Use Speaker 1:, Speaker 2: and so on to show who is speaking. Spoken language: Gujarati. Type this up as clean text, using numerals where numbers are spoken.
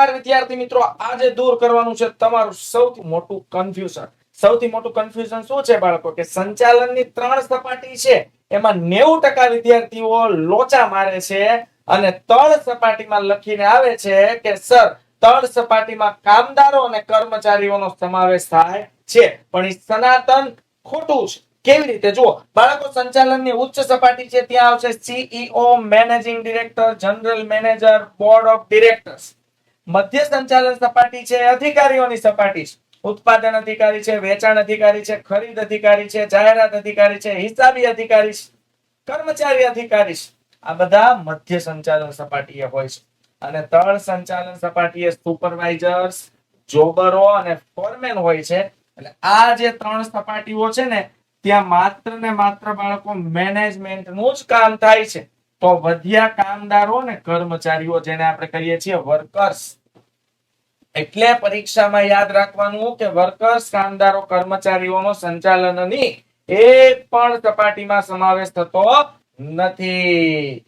Speaker 1: વિદ્યાર્થી મિત્રો, આજે દૂર કરવાનું છે તમારું સૌથી મોટું કન્ફ્યુઝન. સૌથી મોટું કન્ફ્યુઝન શું છે બાળકો? કે સંચાલનની 3 સપાટી છે, એમાં 90% વિદ્યાર્થીઓ લોચા મારે છે અને તળ સપાટીમાં લખીને આવે છે કે સર તળ સપાટીમાં કામદારો અને કર્મચારીઓનો સમાવેશ થાય છે, પણ એ સનાતન ખોટું છે. કેવી રીતે? જુઓ બાળકો, સંચાલનની ઉચ્ચ સપાટી છે, ત્યાં આવશે CEO, managing director, general manager, board of directors. મધ્ય સંચાલન સપાટી છે અધિકારીઓની સપાટી છે. ઉત્પાદન અધિકારી છે, વેચાણ અધિકારી છે, ખરીદ અધિકારી છે, જાહેરાત અધિકારી છે, હિસાબી અધિકારી છે, કર્મચારી અધિકારી છે. આ બધા મધ્ય સંચાલન સપાટીએ હોય છે. અને તળ સંચાલન સપાટીએ સુપરવાઇઝર્સ, જોબરો અને ફોરમેન હોય છે. એટલે આ જે 3 સપાટીઓ છે ને, ત્યાં માત્ર ને માત્ર બાળકો મેનેજમેન્ટનું જ કામ થાય છે. તો વધ્યા કામદારો ને કર્મચારીઓ, જેને આપણે કહીએ છીએ વર્કર્સ. એટલે પરીક્ષામાં યાદ રાખવાનું કે વર્કર્સ, કામદારો, કર્મચારીઓનો સંચાલનની એક પણ સપાટીમાં સમાવેશ થતો નથી.